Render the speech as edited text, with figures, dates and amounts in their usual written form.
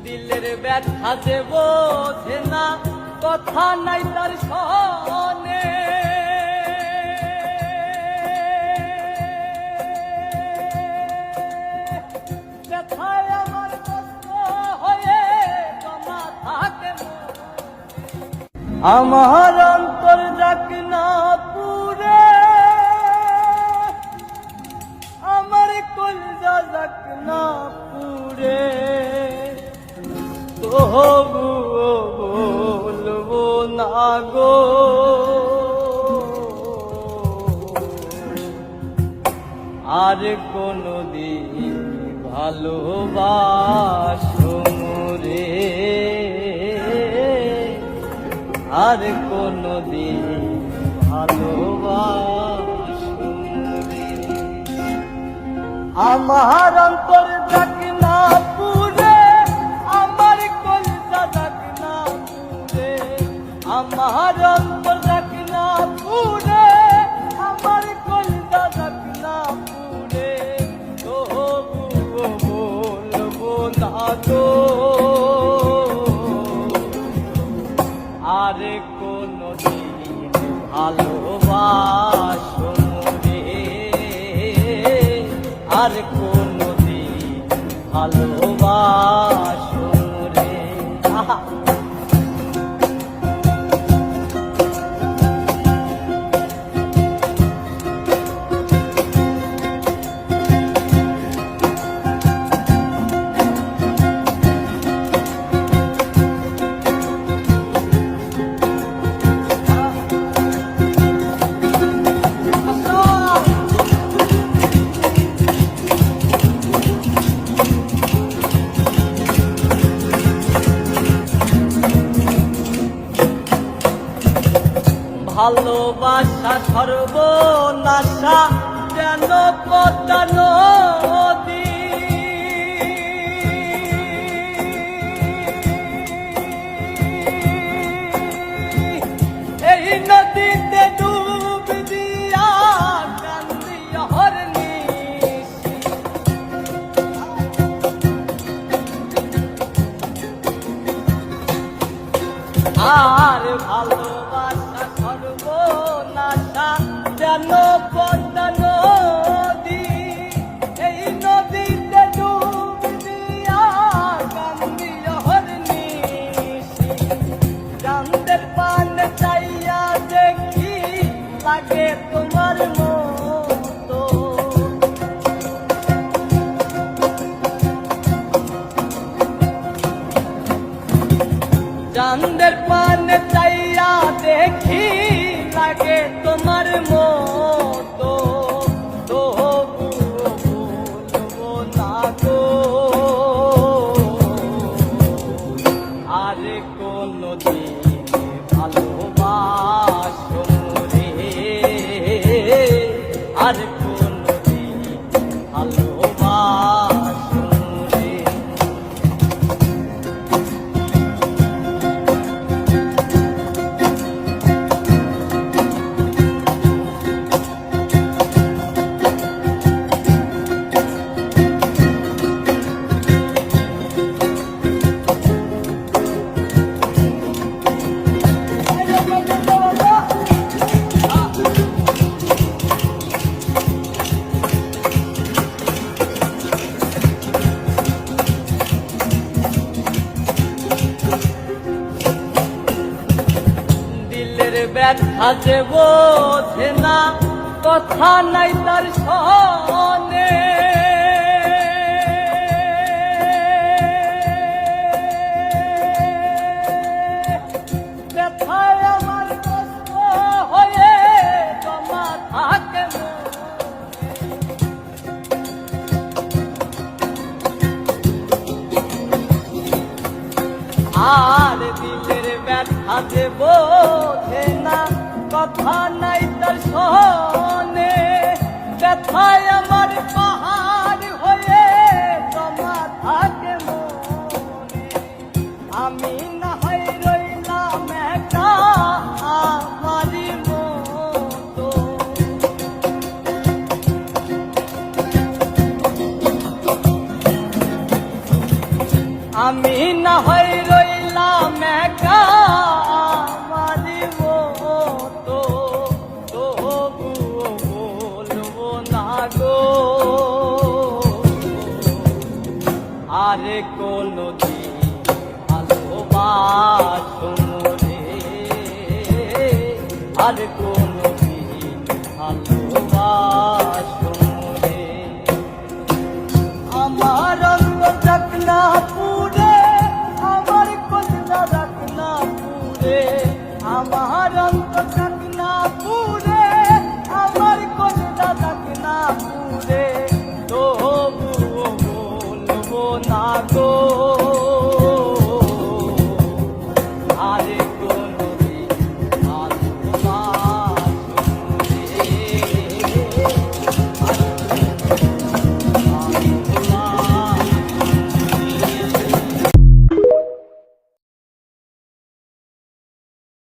দিলের ব্যথা যে বোঝে না, কথা নাই তার সনে। ব্যথায় আমার কষ্ট হয়ে জমা থাকে, আমার অন্তর যাক না পুরে, আমার কলজা যাক না পুরে, তবুও বলবো না গো আর কোনদিন ভালোবাসো রে, আর কোনদিন ভালোবাসো রে। আমার অন্তর যাক না পুরে, আমার কলজা যাক না পুরে, আমার অন্তর যাক না পুরে, আমার কলজা যাক না পুরে, তবুও বলবো না গো আর কোনদিন ভালোবাসো রে, আর কোনদিন ভালোবাসো রে। ভালোবাসা সর্বনাশা যেন পদ্মা নদী, এই নদীতে ডুব দিয়া কান্দি অহর্নিশি, আর ভালোবাসা সর্বনাশা যেন পদ্মা নদী, এই নদীতে ডুব দিয়া কান্দি অহর্নিশি, চাঁদের পানে চাইয়া দেখি লাগে তোমার মতো, চাঁদের পানে চাইয়া দেখি লাগে তোমার মতো, তবুও বলবো না গো আর কোনদিন ভালোবাসো রে, আর কোনদিন ভালোবাসো রে। ব্যথা যে বোঝে না, কথা নাই তার সনে। ব্যথায় আমার কষ্ট হয়ে জমা থাকে, আর দিলের ব্যথা যে বোঝে না, কথা নাই তার সনে। ব্যথায় আমার পাহাড় হয়ে জমা থাকে মনে, আমি না হয় রইলাম একা আমারই মতো, আমি না হয় রইলাম একা আমারই মতো, তবুও বলবো না গো আর কোনদিন ভালোবাসো মোরে, আর কোনদিন ভালোবাসো মোরে। আমার অঙ্গ চাকনা